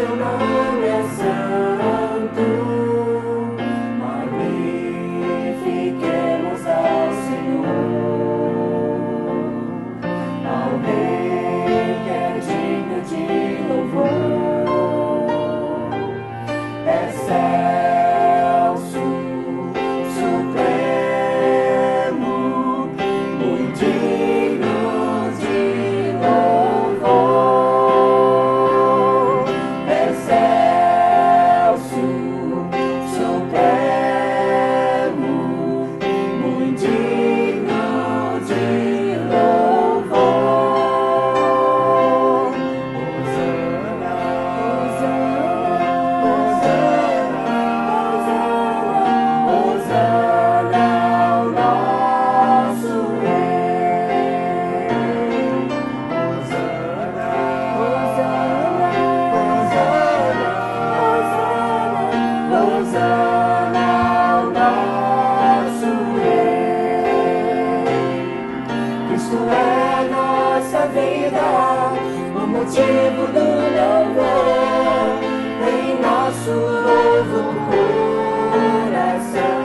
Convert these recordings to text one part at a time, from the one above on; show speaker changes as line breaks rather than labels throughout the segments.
seu nome é santo, magnifiquemos ao Senhor, ao Rei que é digno de louvor, excelso, supremo, muito digno de louvor, excelso, supremo, muito digno de louvor. Hosana, Hosana, Hosana, Hosana ao nosso Rei. Hosana, Hosana, Hosana, Hosana ao nosso Rei. Cristo é nossa vida, o motivo do louvor em nosso novo coração.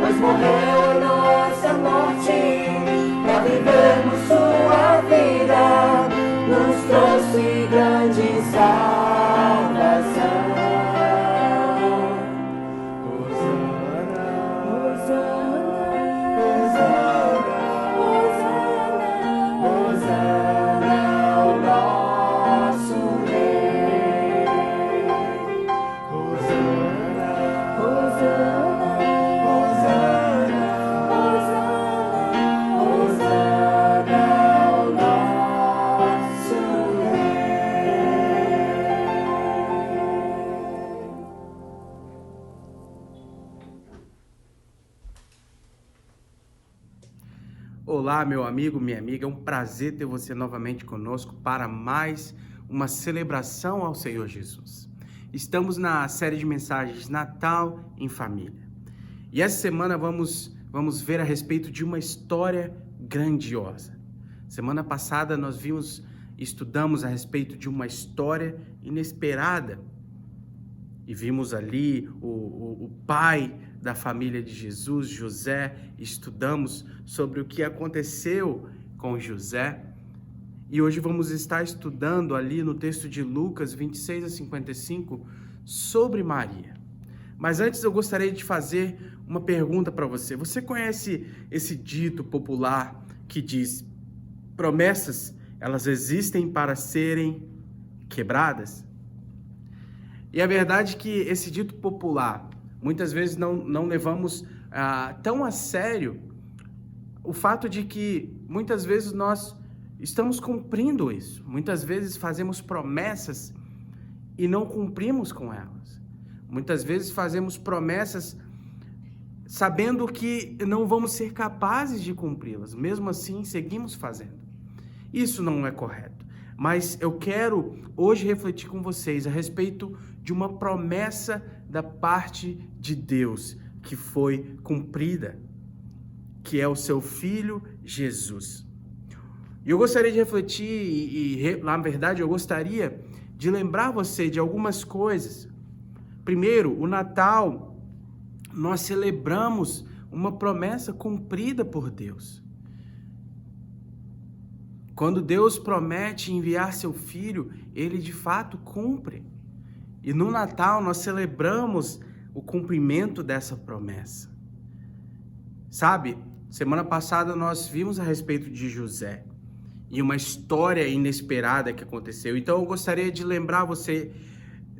Pois morreu a nossa morte para vivermos sua vida, nos trouxe grande salvação. Hosana, Hosana, Hosana ao nosso Rei. Hosana, Hosana, Hosana, Hosana ao nosso Rei.
Olá, meu amigo, minha amiga, é um prazer ter você novamente conosco para mais uma celebração ao Senhor Jesus. Estamos na série de mensagens Natal em Família. E essa semana vamos ver a respeito de uma história grandiosa. Semana passada nós estudamos a respeito de uma história inesperada. E vimos ali o pai da família de Jesus, José, estudamos sobre o que aconteceu com José. E hoje vamos estar estudando ali no texto de Lucas 26 a 55 sobre Maria. Mas antes eu gostaria de fazer uma pergunta para você. Você conhece esse dito popular que diz: promessas, elas existem para serem quebradas? E a verdade é que esse dito popular, muitas vezes não levamos tão a sério o fato de que muitas vezes nós estamos cumprindo isso. Muitas vezes fazemos promessas e não cumprimos com elas. Muitas vezes fazemos promessas sabendo que não vamos ser capazes de cumpri-las. Mesmo assim, seguimos fazendo. Isso não é correto. Mas eu quero hoje refletir com vocês a respeito de uma promessa da parte de Deus que foi cumprida, que é o seu Filho Jesus. E eu gostaria de refletir na verdade, eu gostaria de lembrar você de algumas coisas. Primeiro, o Natal, nós celebramos uma promessa cumprida por Deus. Quando Deus promete enviar seu Filho, Ele de fato cumpre. E no Natal nós celebramos o cumprimento dessa promessa. Sabe, semana passada nós vimos a respeito de José e uma história inesperada que aconteceu. Então eu gostaria de lembrar você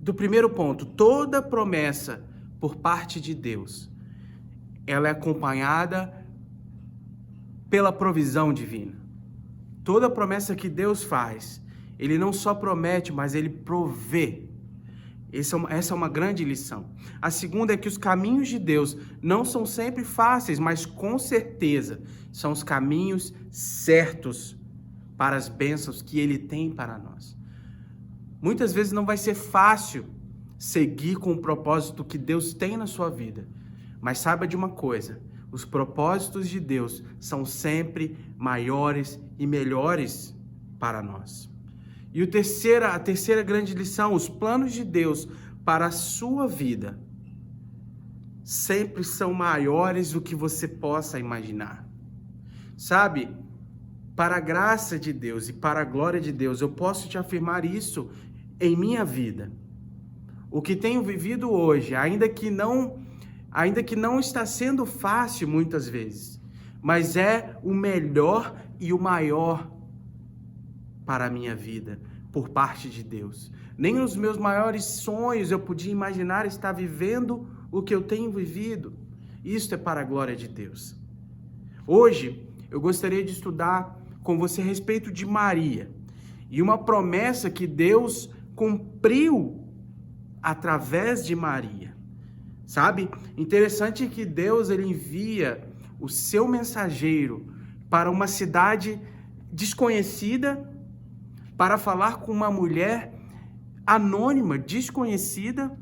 do primeiro ponto. Toda promessa por parte de Deus, ela é acompanhada pela provisão divina. Toda promessa que Deus faz, Ele não só promete, mas Ele provê. Essa é uma grande lição. A segunda é que os caminhos de Deus não são sempre fáceis, mas com certeza são os caminhos certos para as bênçãos que Ele tem para nós. Muitas vezes não vai ser fácil seguir com o propósito que Deus tem na sua vida, mas saiba de uma coisa: os propósitos de Deus são sempre maiores e melhores para nós. E a terceira grande lição, os planos de Deus para a sua vida sempre são maiores do que você possa imaginar. Sabe, para a graça de Deus e para a glória de Deus, eu posso te afirmar isso em minha vida. O que tenho vivido hoje, ainda que não está sendo fácil muitas vezes, mas é o melhor e o maior para a minha vida, por parte de Deus. Nem nos meus maiores sonhos eu podia imaginar estar vivendo o que eu tenho vivido. Isto é para a glória de Deus. Hoje, eu gostaria de estudar com você a respeito de Maria e uma promessa que Deus cumpriu através de Maria. Sabe? Interessante que Deus ele envia o seu mensageiro para uma cidade desconhecida para falar com uma mulher anônima, desconhecida,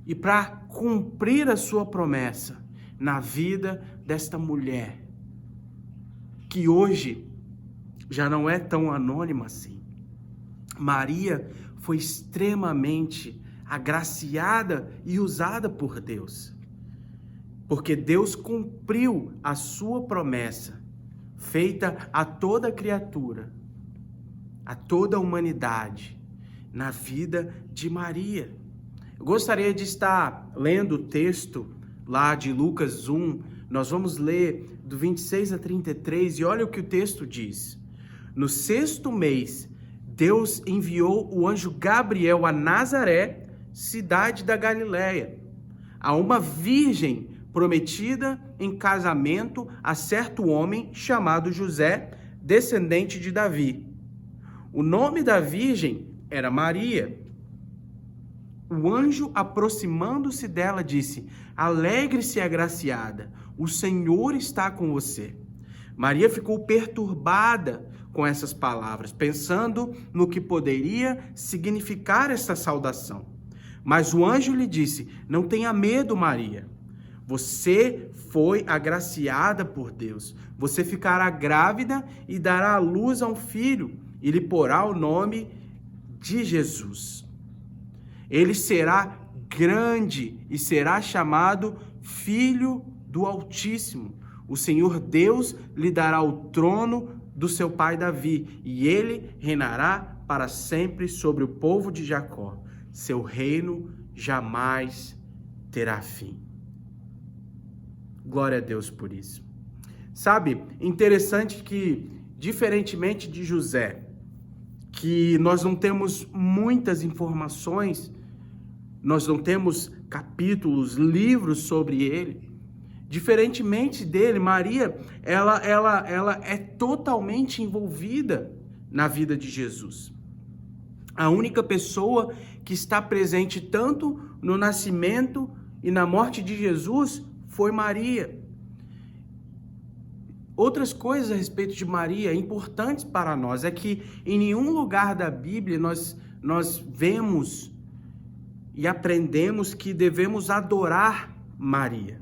e para cumprir a sua promessa na vida desta mulher, que hoje já não é tão anônima assim. Maria foi extremamente agraciada e usada por Deus, porque Deus cumpriu a sua promessa, feita a toda criatura, a toda a humanidade, na vida de Maria. Eu gostaria de estar lendo o texto lá de Lucas 1, nós vamos ler do 26 a 33, e olha o que o texto diz. No 6º mês, Deus enviou o anjo Gabriel a Nazaré, cidade da Galileia, a uma virgem prometida em casamento a certo homem chamado José, descendente de Davi. O nome da virgem era Maria. O anjo, aproximando-se dela, disse: Alegre-se, agraciada, o Senhor está com você. Maria ficou perturbada com essas palavras, pensando no que poderia significar essa saudação. Mas o anjo lhe disse: Não tenha medo, Maria. Você foi agraciada por Deus. Você ficará grávida e dará à luz a um filho, e lhe porá o nome de Jesus. Ele será grande e será chamado Filho do Altíssimo. O Senhor Deus lhe dará o trono do seu pai Davi, e ele reinará para sempre sobre o povo de Jacó. Seu reino jamais terá fim. Glória a Deus por isso. Sabe, interessante que, diferentemente de José, que nós não temos muitas informações, nós não temos capítulos, livros sobre ele. Diferentemente dele, Maria, ela é totalmente envolvida na vida de Jesus. A única pessoa que está presente tanto no nascimento e na morte de Jesus foi Maria. Outras coisas a respeito de Maria importantes para nós é que em nenhum lugar da Bíblia nós vemos e aprendemos que devemos adorar Maria.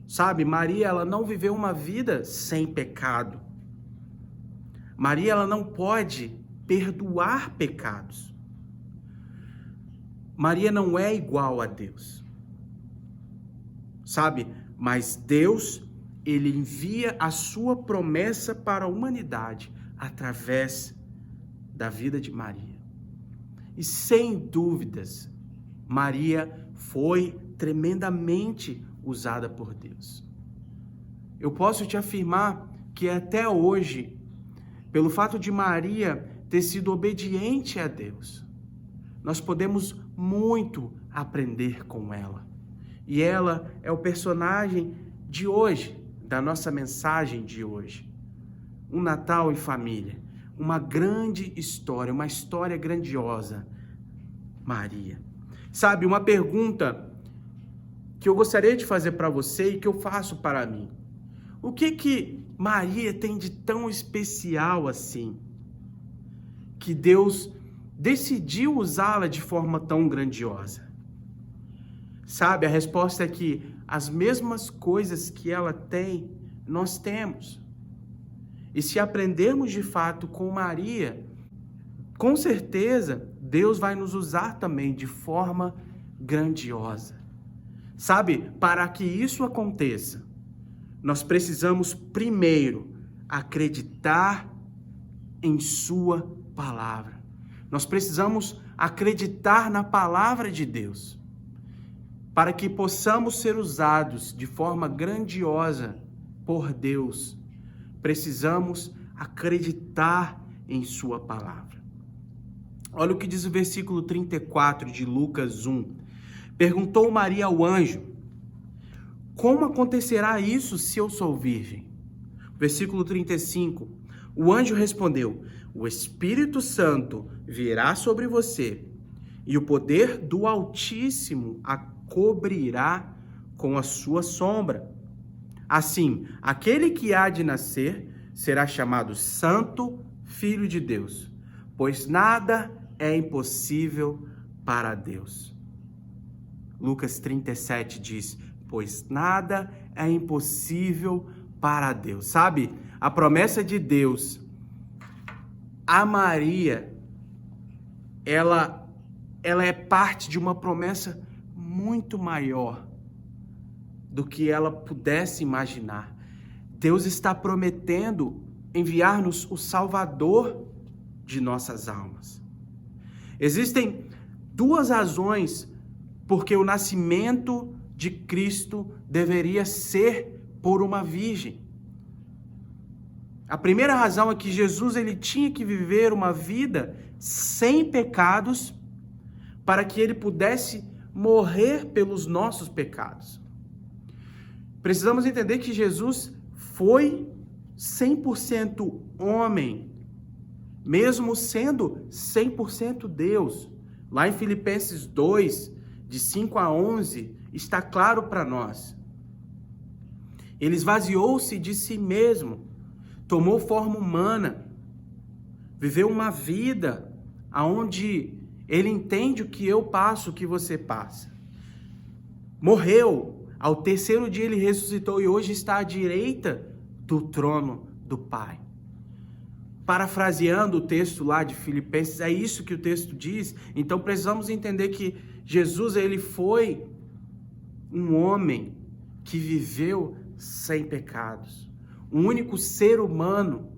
Sabe, Maria, ela não viveu uma vida sem pecado. Maria, ela não pode perdoar pecados. Maria não é igual a Deus. Sabe, mas Deus, ele envia a sua promessa para a humanidade através da vida de Maria. E sem dúvidas, Maria foi tremendamente usada por Deus. Eu posso te afirmar que até hoje, pelo fato de Maria ter sido obediente a Deus, nós podemos muito aprender com ela. E ela é o personagem de hoje, da nossa mensagem de hoje. Um Natal em família, uma grande história, uma história grandiosa. Maria. Sabe, uma pergunta que eu gostaria de fazer para você e que eu faço para mim. O que Maria tem de tão especial assim, que Deus decidiu usá-la de forma tão grandiosa? Sabe, a resposta é que as mesmas coisas que ela tem, nós temos. E se aprendermos de fato com Maria, com certeza Deus vai nos usar também de forma grandiosa. Sabe, para que isso aconteça, nós precisamos primeiro acreditar em sua palavra. Nós precisamos acreditar na palavra de Deus. Para que possamos ser usados de forma grandiosa por Deus, precisamos acreditar em sua palavra. Olha o que diz o versículo 34 de Lucas 1. Perguntou Maria ao anjo: como acontecerá isso se eu sou virgem? Versículo 35. O anjo respondeu: o Espírito Santo virá sobre você, e o poder do Altíssimo a cobrirá com a sua sombra. Assim, aquele que há de nascer será chamado Santo Filho de Deus, pois nada é impossível para Deus. Lucas 37 diz: pois nada é impossível para Deus. Sabe, a promessa de Deus a Maria, ela é parte de uma promessa muito maior do que ela pudesse imaginar. Deus está prometendo enviar-nos o Salvador de nossas almas. Existem duas razões porque o nascimento de Cristo deveria ser por uma virgem. A primeira razão é que Jesus ele tinha que viver uma vida sem pecados para que ele pudesse morrer pelos nossos pecados. Precisamos entender que Jesus foi 100% homem, mesmo sendo 100% Deus. Lá em Filipenses 2, de 5 a 11, está claro para nós. Ele esvaziou-se de si mesmo, tomou forma humana, viveu uma vida onde ele entende o que eu passo, o que você passa. Morreu, ao terceiro dia ele ressuscitou e hoje está à direita do trono do Pai. Parafraseando o texto lá de Filipenses, é isso que o texto diz. Então precisamos entender que Jesus ele foi um homem que viveu sem pecados. O único ser humano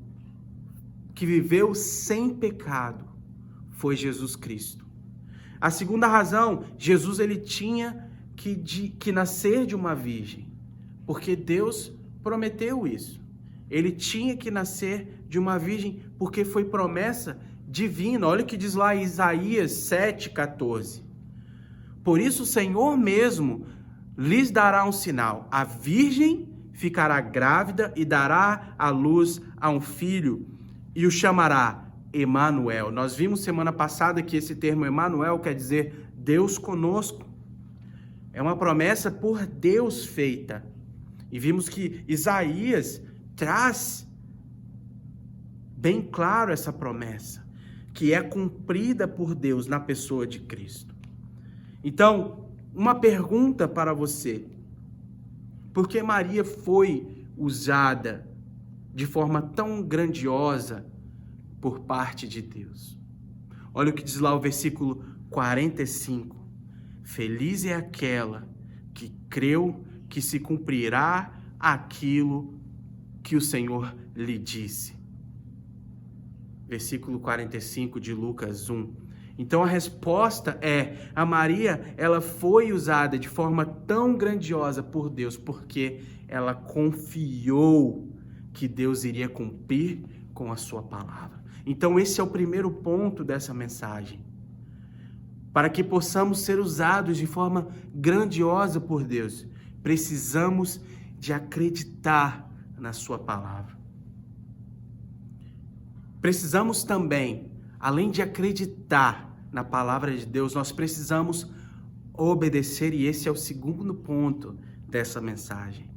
que viveu sem pecado foi Jesus Cristo. A segunda razão, Jesus ele tinha que nascer de uma virgem, porque Deus prometeu isso. Ele tinha que nascer de uma virgem porque foi promessa divina. Olha o que diz lá em Isaías 7,14. Por isso o Senhor mesmo lhes dará um sinal. A virgem ficará grávida e dará à luz a um filho e o chamará Emanuel. Nós vimos semana passada que esse termo Emanuel quer dizer Deus conosco. É uma promessa por Deus feita. E vimos que Isaías traz bem claro essa promessa, que é cumprida por Deus na pessoa de Cristo. Então, uma pergunta para você. Por que Maria foi usada de forma tão grandiosa por parte de Deus? Olha o que diz lá o versículo 45. Feliz é aquela que creu que se cumprirá aquilo que o Senhor lhe disse. Versículo 45 de Lucas 1. Então a resposta é, a Maria, ela foi usada de forma tão grandiosa por Deus, porque ela confiou que Deus iria cumprir com a sua palavra. Então esse é o primeiro ponto dessa mensagem. Para que possamos ser usados de forma grandiosa por Deus, precisamos de acreditar na sua palavra. Precisamos também, além de acreditar na palavra de Deus, nós precisamos obedecer, e esse é o segundo ponto dessa mensagem.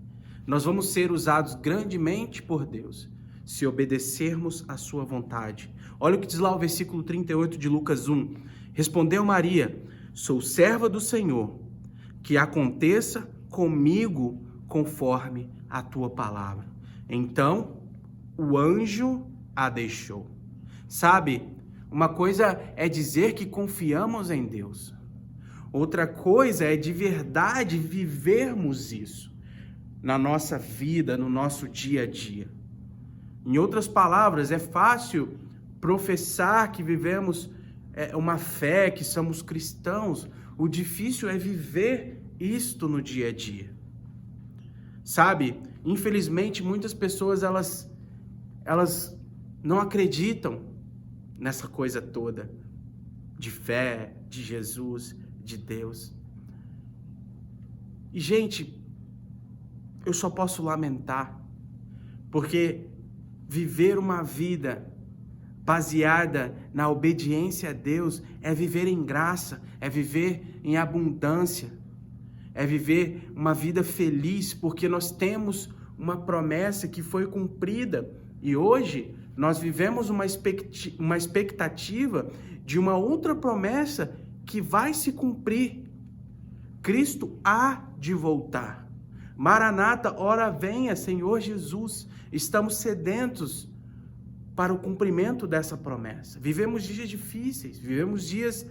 Nós vamos ser usados grandemente por Deus, se obedecermos à sua vontade. Olha o que diz lá o versículo 38 de Lucas 1. Respondeu Maria: sou serva do Senhor, que aconteça comigo conforme a tua palavra. Então o anjo a deixou. Sabe, uma coisa é dizer que confiamos em Deus. Outra coisa é de verdade vivermos isso na nossa vida, no nosso dia a dia. Em outras palavras, é fácil professar que vivemos uma fé, que somos cristãos. O difícil é viver isto no dia a dia. Sabe, infelizmente muitas pessoas elas não acreditam nessa coisa toda de fé, de Jesus, de Deus. E gente, eu só posso lamentar, porque viver uma vida baseada na obediência a Deus é viver em graça, é viver em abundância, é viver uma vida feliz, porque nós temos uma promessa que foi cumprida e hoje nós vivemos uma expectativa de uma outra promessa que vai se cumprir. Cristo há de voltar. Maranata, ora venha, Senhor Jesus. Estamos sedentos para o cumprimento dessa promessa. Vivemos dias difíceis, vivemos dias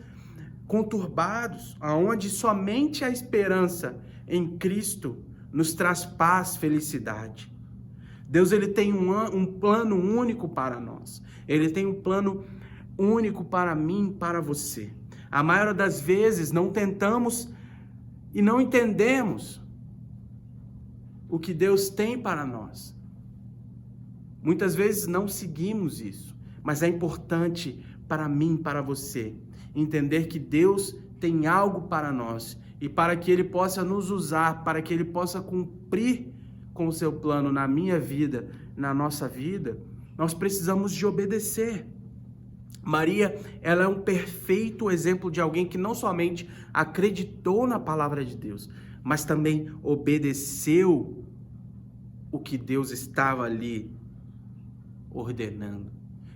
conturbados, onde somente a esperança em Cristo nos traz paz, felicidade. Deus, ele tem um plano único para nós. Ele tem um plano único para mim, para você. A maioria das vezes não tentamos e não entendemos o que Deus tem para nós. Muitas vezes não seguimos isso, mas é importante para mim, para você, entender que Deus tem algo para nós e para que Ele possa nos usar, para que Ele possa cumprir com o seu plano na minha vida, na nossa vida, nós precisamos de obedecer. Maria, ela é um perfeito exemplo de alguém que não somente acreditou na palavra de Deus, mas também obedeceu o que Deus estava ali ordenando.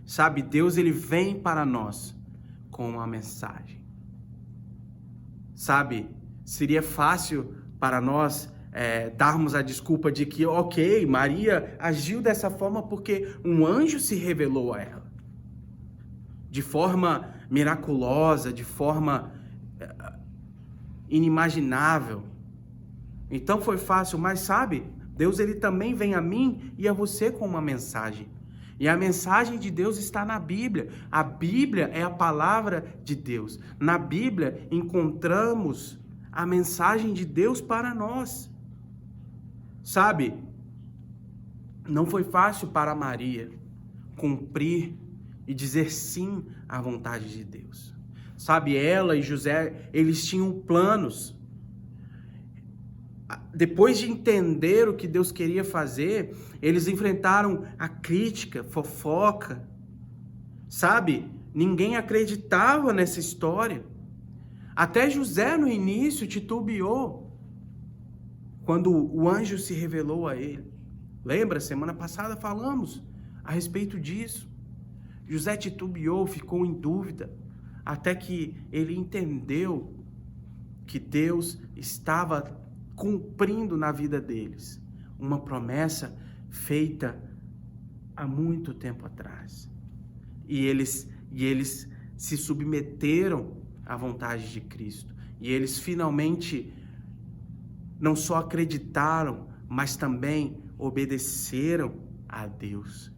Sabe, Deus, ele vem para nós com uma mensagem. Sabe, seria fácil para nós darmos a desculpa de que, ok, Maria agiu dessa forma porque um anjo se revelou a ela. De forma miraculosa, de forma inimaginável. Então foi fácil, mas sabe, Deus, ele também vem a mim e a você com uma mensagem. E a mensagem de Deus está na Bíblia. A Bíblia é a palavra de Deus. Na Bíblia encontramos a mensagem de Deus para nós. Sabe, não foi fácil para Maria cumprir e dizer sim à vontade de Deus. Sabe, ela e José, eles tinham planos. Depois de entender o que Deus queria fazer, eles enfrentaram a crítica, fofoca. Sabe, ninguém acreditava nessa história. Até José no início titubeou quando o anjo se revelou a ele. Lembra? Semana passada falamos a respeito disso. José titubeou, ficou em dúvida, até que ele entendeu que Deus estava cumprindo na vida deles uma promessa feita há muito tempo atrás. E eles se submeteram à vontade de Cristo. E eles finalmente não só acreditaram, mas também obedeceram a Deus.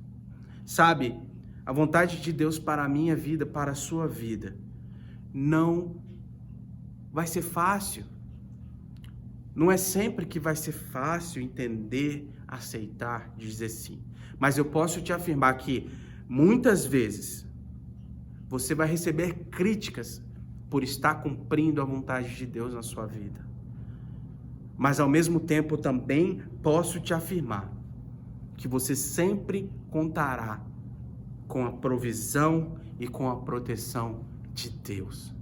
Sabe, a vontade de Deus para a minha vida, para a sua vida, não vai ser fácil. Não é sempre que vai ser fácil entender, aceitar, dizer sim. Mas eu posso te afirmar que muitas vezes você vai receber críticas por estar cumprindo a vontade de Deus na sua vida. Mas ao mesmo tempo também posso te afirmar que você sempre contará com a provisão e com a proteção de Deus.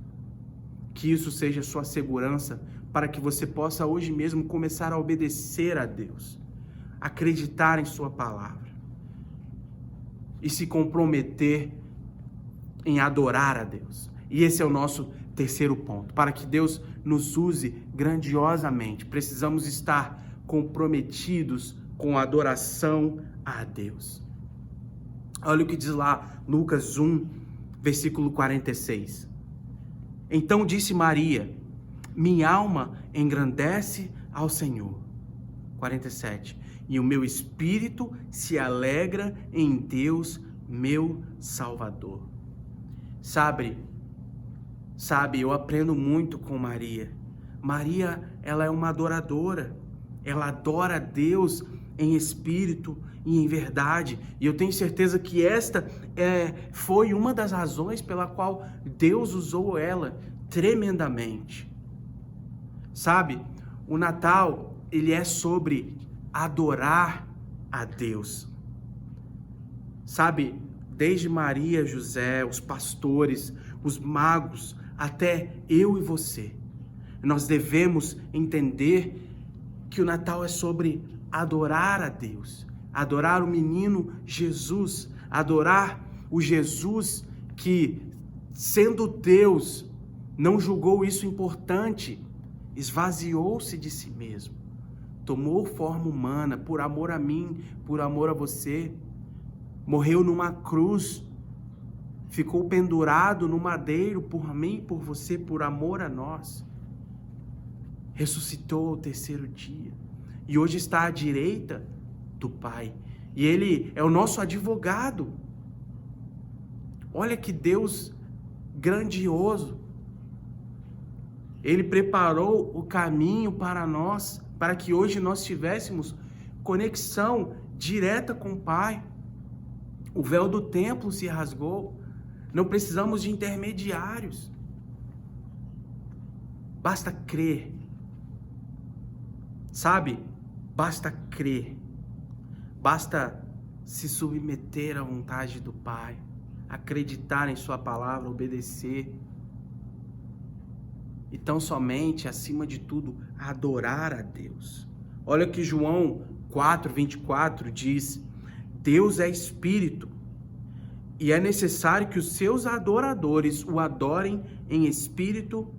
Que isso seja sua segurança para que você possa hoje mesmo começar a obedecer a Deus, acreditar em sua palavra e se comprometer em adorar a Deus. E esse é o nosso terceiro ponto. Para que Deus nos use grandiosamente, precisamos estar comprometidos com a adoração a Deus. Olha o que diz lá, Lucas 1, versículo 46. Então disse Maria: minha alma engrandece ao Senhor. 47. E o meu espírito se alegra em Deus, meu Salvador. Sabe, eu aprendo muito com Maria. Maria, ela é uma adoradora. Ela adora a Deus em espírito e em verdade. E eu tenho certeza que esta foi uma das razões pela qual Deus usou ela tremendamente. Sabe, o Natal, ele é sobre adorar a Deus. Sabe, desde Maria, José, os pastores, os magos, até eu e você, nós devemos entender que o Natal é sobre adorar a Deus, adorar o menino Jesus, adorar o Jesus que, sendo Deus, não julgou isso importante, esvaziou-se de si mesmo, tomou forma humana por amor a mim, por amor a você, morreu numa cruz, ficou pendurado no madeiro por mim, por você, por amor a nós, ressuscitou ao terceiro dia e hoje está à direita do Pai, e Ele é o nosso advogado. Olha que Deus grandioso. Ele preparou o caminho para nós, para que hoje nós tivéssemos conexão direta com o Pai. O véu do templo se rasgou, não precisamos de intermediários. Basta crer. Sabe? Basta crer. Basta se submeter à vontade do Pai, acreditar em Sua palavra, obedecer. E tão somente, acima de tudo, adorar a Deus. Olha que João 4:24 diz: Deus é Espírito, e é necessário que os seus adoradores o adorem em espírito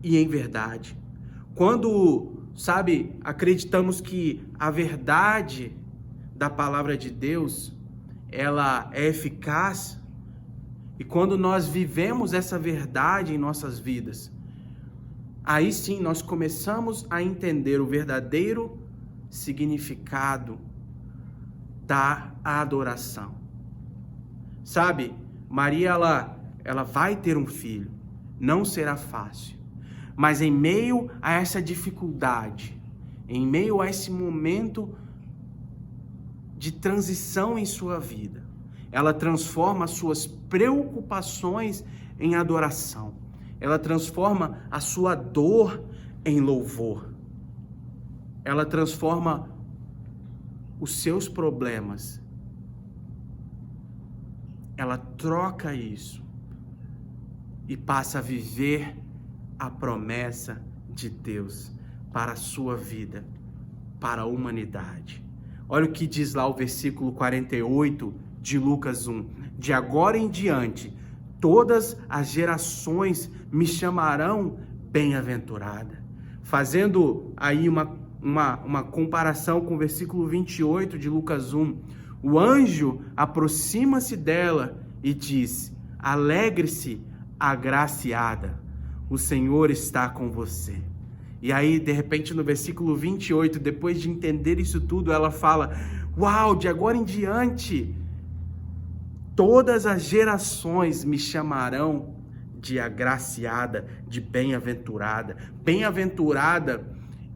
e em verdade. Quando, acreditamos que a verdade da palavra de Deus, ela é eficaz, e quando nós vivemos essa verdade em nossas vidas, aí sim nós começamos a entender o verdadeiro significado da adoração. Maria, ela vai ter um filho, não será fácil, mas em meio a essa dificuldade, em meio a esse momento de transição em sua vida, ela transforma as suas preocupações em adoração. Ela transforma a sua dor em louvor. Ela transforma os seus problemas. Ela troca isso e passa a viver a promessa de Deus para a sua vida, para a humanidade. Olha o que diz lá o versículo 48 de Lucas 1. De agora em diante, todas as gerações me chamarão bem-aventurada. Fazendo aí uma comparação com o versículo 28 de Lucas 1. O anjo aproxima-se dela e diz: alegre-se, agraciada, o Senhor está com você. E aí, de repente, no versículo 28, depois de entender isso tudo, ela fala: uau, de agora em diante, todas as gerações me chamarão de agraciada, de bem-aventurada. Bem-aventurada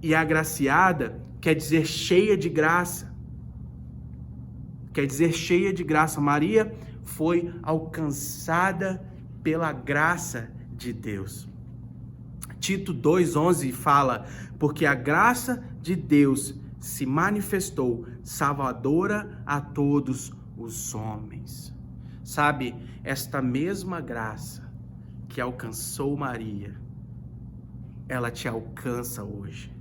e agraciada quer dizer cheia de graça. Quer dizer cheia de graça. Maria foi alcançada pela graça de Deus. Tito 2,11 fala: porque a graça de Deus se manifestou salvadora a todos os homens. Esta mesma graça que alcançou Maria, ela te alcança hoje.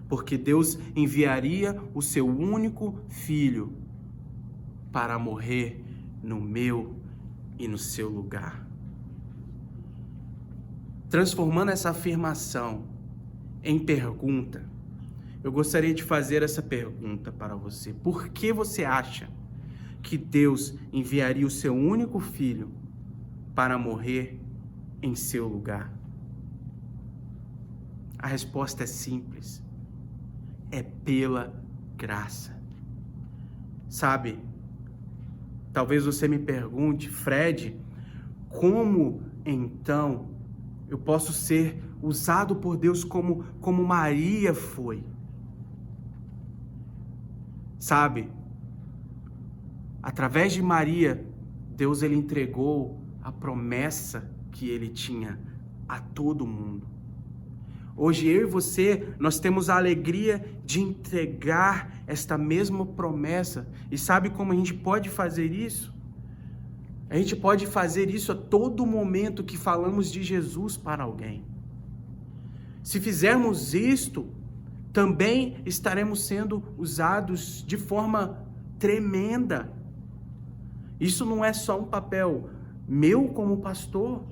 Porque Deus enviaria o seu único filho para morrer no meu e no seu lugar. Transformando essa afirmação em pergunta, eu gostaria de fazer essa pergunta para você. Por que você acha que Deus enviaria o seu único filho para morrer em seu lugar? A resposta é simples. É pela graça. Sabe, talvez você me pergunte, Fred, como então eu posso ser usado por Deus como Maria foi? Sabe, através de Maria, Deus ele entregou a promessa que ele tinha a todo mundo. Hoje eu e você, nós temos a alegria de entregar esta mesma promessa. E sabe como a gente pode fazer isso? A gente pode fazer isso a todo momento que falamos de Jesus para alguém. Se fizermos isto, também estaremos sendo usados de forma tremenda. Isso não é só um papel meu como pastor,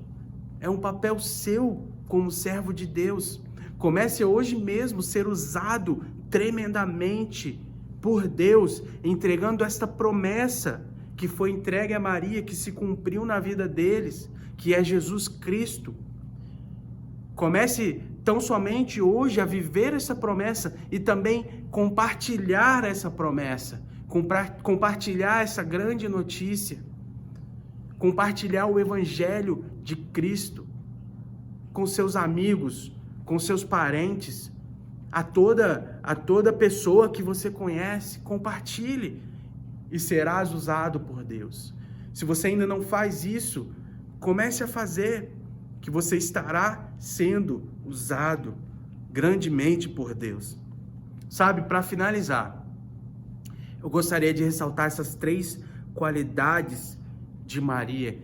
é um papel seu como servo de Deus. Comece hoje mesmo a ser usado tremendamente por Deus, entregando esta promessa que foi entregue a Maria, que se cumpriu na vida deles, que é Jesus Cristo. Comece tão somente hoje a viver essa promessa e também compartilhar essa promessa, compartilhar essa grande notícia, compartilhar o Evangelho de Cristo com seus amigos, com seus parentes, a toda pessoa que você conhece. Compartilhe e serás usado por Deus. Se você ainda não faz isso, comece a fazer, que você estará sendo usado grandemente por Deus. Sabe, para finalizar, eu gostaria de ressaltar essas 3 qualidades de Maria,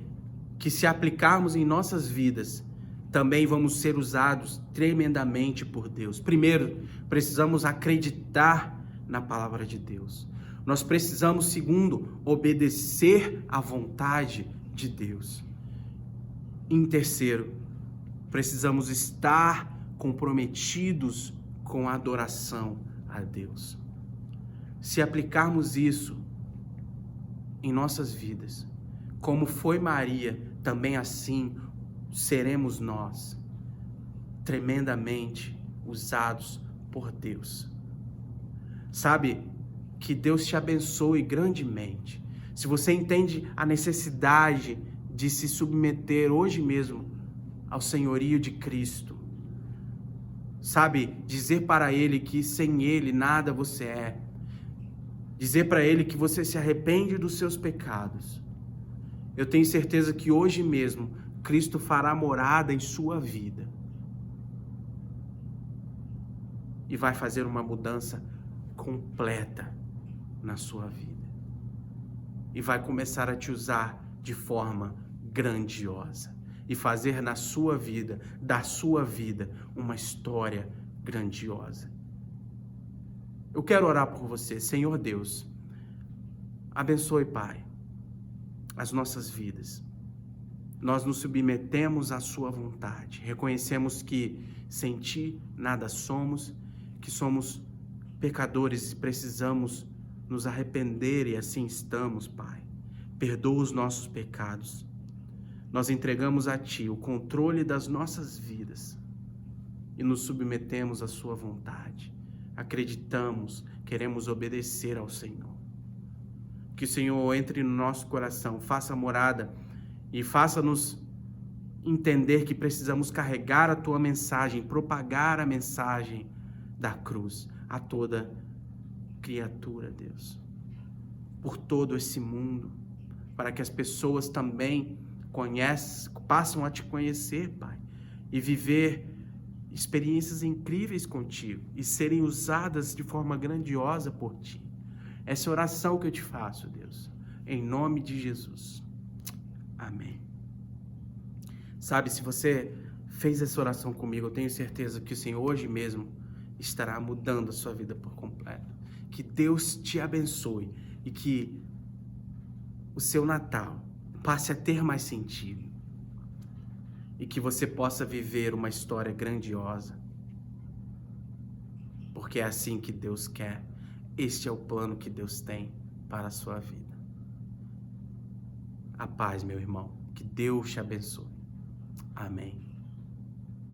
que se aplicarmos em nossas vidas, também vamos ser usados tremendamente por Deus. Primeiro, precisamos acreditar na palavra de Deus. Nós precisamos, segundo, obedecer à vontade de Deus. Em terceiro, precisamos estar comprometidos com a adoração a Deus. Se aplicarmos isso em nossas vidas, como foi Maria, também assim seremos nós, tremendamente usados por Deus. Sabe, que Deus te abençoe grandemente. Se você entende a necessidade de se submeter hoje mesmo ao senhorio de Cristo, sabe, dizer para Ele que sem Ele nada você é, dizer para Ele que você se arrepende dos seus pecados, eu tenho certeza que hoje mesmo Cristo fará morada em sua vida e vai fazer uma mudança completa na sua vida e vai começar a te usar de forma grandiosa e fazer na sua vida, da sua vida, uma história grandiosa. Eu quero orar por você. Senhor Deus, abençoe, Pai, as nossas vidas. Nós nos submetemos à sua vontade. Reconhecemos que sem Ti nada somos, que somos pecadores e precisamos nos arrepender, e assim estamos, Pai. Perdoa os nossos pecados. Nós entregamos a Ti o controle das nossas vidas e nos submetemos à sua vontade. Acreditamos, queremos obedecer ao Senhor. Que o Senhor entre no nosso coração, faça morada e faça-nos entender que precisamos carregar a Tua mensagem, propagar a mensagem da cruz a toda criatura, Deus, por todo esse mundo, para que as pessoas também passam a Te conhecer, Pai, e viver experiências incríveis contigo e serem usadas de forma grandiosa por Ti. Essa oração que eu te faço, Deus, em nome de Jesus. Amém. Sabe, se você fez essa oração comigo, eu tenho certeza que o Senhor hoje mesmo estará mudando a sua vida por completo. Que Deus te abençoe e que o seu Natal passe a ter mais sentido e que você possa viver uma história grandiosa, porque é assim que Deus quer. Este é o plano que Deus tem para a sua vida. A paz, meu irmão. Que Deus te abençoe. Amém.